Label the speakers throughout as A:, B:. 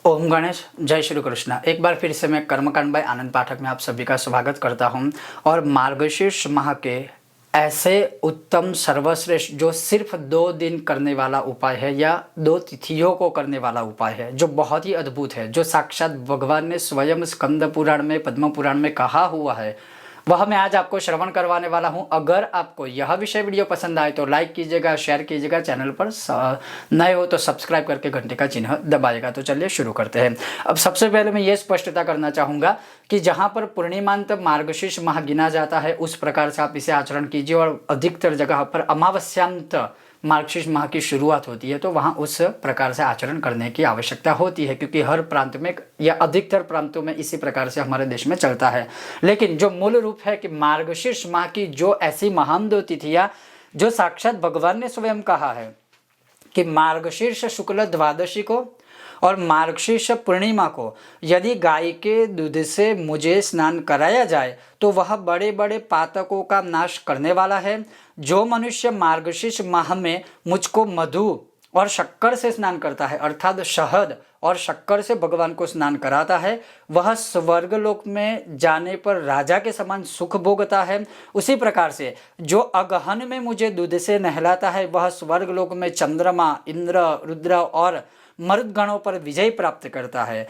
A: ओम गणेश, जय श्री कृष्ण। एक बार फिर से मैं कर्मकांड बाय आनंद पाठक में आप सभी का स्वागत करता हूं। और मार्गशीर्ष माह के ऐसे उत्तम सर्वश्रेष्ठ जो सिर्फ 2 दिन करने वाला उपाय है या 2 तिथियों को करने वाला उपाय है, जो बहुत ही अद्भुत है, जो साक्षात भगवान ने स्वयं स्कंद पुराण में, पद्म पुराण में कहा हुआ है, वह मैं आज आपको श्रवण करवाने वाला हूं। अगर आपको यह विषय वीडियो पसंद आए तो लाइक कीजिएगा, शेयर कीजिएगा, चैनल पर नए हो तो सब्सक्राइब करके घंटे का चिन्ह दबाइएगा। तो चलिए शुरू करते हैं। अब सबसे पहले मैं ये स्पष्टता करना चाहूँगा कि जहाँ पर पूर्णिमांत मार्गशीर्ष माह गिना जाता है उस प्रकार से आप इसे आचरण कीजिए, और अधिकतर जगह पर अमावस्यांत मार्गशीर्ष माह की शुरुआत होती है तो वहाँ उस प्रकार से आचरण करने की आवश्यकता होती है, क्योंकि हर प्रांत में या अधिकतर प्रांतों में इसी प्रकार से हमारे देश में चलता है। लेकिन जो मूल रूप है कि मार्गशीर्ष माह की जो ऐसी महान 2 तिथियां जो साक्षात भगवान ने स्वयं कहा है कि मार्गशीर्ष शुक्ल द्वादशी को और मार्गशीर्ष पूर्णिमा को यदि गाय के दूध से मुझे स्नान कराया जाए तो वह बड़े बड़े पातकों का नाश करने वाला है। जो मनुष्य मार्गशीर्ष माह में मुझको मधु और शक्कर से स्नान करता है, अर्थात शहद और शक्कर से भगवान को स्नान कराता है, वह स्वर्ग लोक में जाने पर राजा के समान सुख भोगता है। उसी प्रकार से जो अगहन में मुझे दूध से नहलाता है वह स्वर्ग लोक में चंद्रमा, इंद्र, रुद्र और मरुदगणों पर विजय प्राप्त करता है।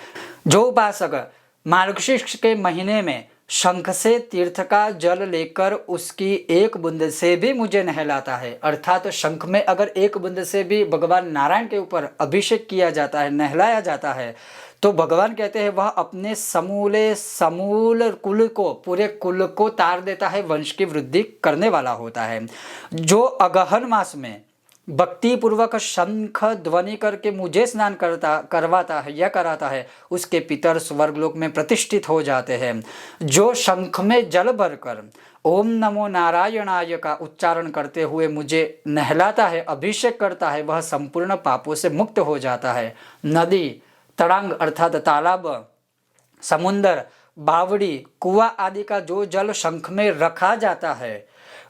A: जो उपासक मार्गशीर्ष के महीने में शंख से तीर्थ का जल लेकर उसकी 1 बूंद से भी मुझे नहलाता है, अर्थात शंख में अगर 1 बूंद से भी भगवान नारायण के ऊपर अभिषेक किया जाता है, नहलाया जाता है, तो भगवान कहते हैं वह अपने समूल कुल को, पूरे कुल को तार देता है, वंश की वृद्धि करने वाला होता है। जो अगहन मास में भक्ति पूर्वक शंख ध्वनि करके मुझे स्नान करवाता है या कराता है, उसके पितर स्वर्गलोक में प्रतिष्ठित हो जाते हैं। जो शंख में जल भरकर ओम नमो नारायणाय का उच्चारण करते हुए मुझे नहलाता है, अभिषेक करता है, वह संपूर्ण पापों से मुक्त हो जाता है। नदी, तड़ांग अर्थात तालाब, समुंदर, बावड़ी, कुआं आदि का जो जल शंख में रखा जाता है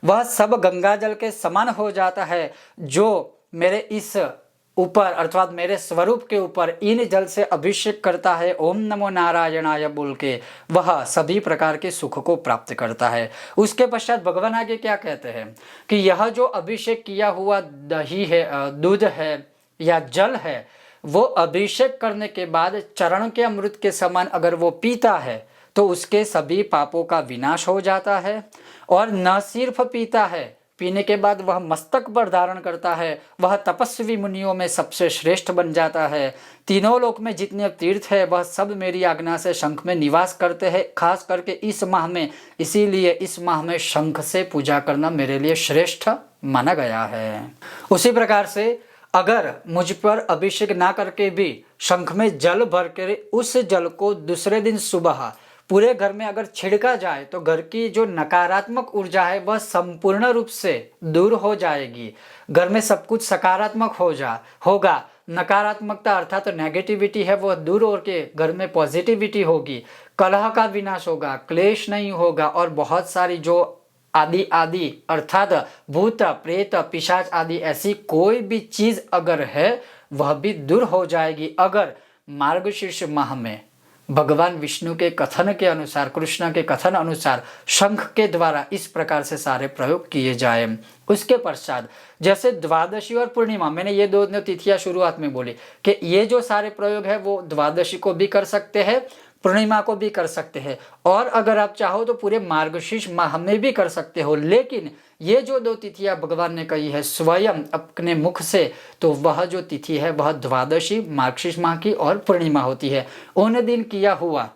A: वह सब गंगा जल के समान हो जाता है। जो मेरे इस ऊपर अर्थात मेरे स्वरूप के ऊपर इन जल से अभिषेक करता है ओम नमो नारायणाय बोल के, वह सभी प्रकार के सुख को प्राप्त करता है। उसके पश्चात भगवान आगे क्या कहते हैं कि यह जो अभिषेक किया हुआ दही है, दूध है या जल है, वो अभिषेक करने के बाद चरण के अमृत के समान अगर वो पीता है तो उसके सभी पापों का विनाश हो जाता है। और न सिर्फ पीता है, पीने के बाद वह मस्तक पर धारण करता है, वह तपस्वी मुनियों में सबसे श्रेष्ठ बन जाता है। तीनों लोक में जितने तीर्थ है वह सब मेरी आज्ञा से शंख में निवास करते हैं, खास करके इस माह में। इसीलिए इस माह में शंख से पूजा करना मेरे लिए श्रेष्ठ माना गया है। उसी प्रकार से अगर मुझ पर अभिषेक ना करके भी शंख में जल भर कर उस जल को दूसरे दिन सुबह पूरे घर में अगर छिड़का जाए तो घर की जो नकारात्मक ऊर्जा है वह संपूर्ण रूप से दूर हो जाएगी। घर में सब कुछ सकारात्मक होगा। नकारात्मकता अर्थात तो नेगेटिविटी है वो दूर हो के घर में पॉजिटिविटी होगी। कलह का विनाश होगा, क्लेश नहीं होगा, और बहुत सारी जो आदि अर्थात भूत, प्रेत, पिशाच आदि ऐसी कोई भी चीज अगर है वह भी दूर हो जाएगी। अगर मार्गशीर्ष माह में भगवान विष्णु के कथन के अनुसार, कृष्ण के कथन अनुसार शंख के द्वारा इस प्रकार से सारे प्रयोग किए जाए। उसके पश्चात जैसे द्वादशी और पूर्णिमा, मैंने ये 2 तिथियां शुरुआत में बोली कि ये जो सारे प्रयोग है वो द्वादशी को भी कर सकते हैं, पूर्णिमा को भी कर सकते हैं, और अगर आप चाहो तो पूरे मार्गशीर्ष माह में भी कर सकते हो। लेकिन ये जो 2 तिथियां भगवान ने कही है स्वयं अपने मुख से, तो वह जो तिथि है वह द्वादशी मार्गशीर्ष माह की और पूर्णिमा होती है। उन दिन किया हुआ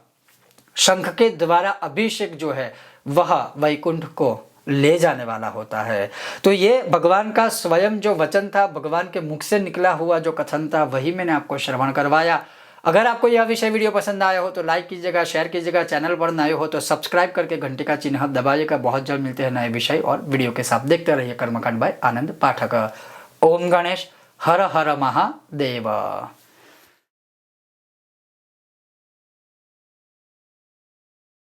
A: शंख के द्वारा अभिषेक जो है वह वैकुंठ को ले जाने वाला होता है। तो ये भगवान का स्वयं जो वचन था, भगवान के मुख से निकला हुआ जो कथन था, वही मैंने आपको श्रवण करवाया। अगर आपको यह विषय वीडियो पसंद आया हो तो लाइक कीजिएगा, शेयर कीजिएगा, चैनल पर नए हो तो सब्सक्राइब करके घंटे का चिन्ह दबाइएगा। बहुत जल्द मिलते हैं नए विषय और वीडियो के साथ। देखते रहिए कर्मकांड बाय आनंद पाठक। ओम गणेश, हर हर महादेव।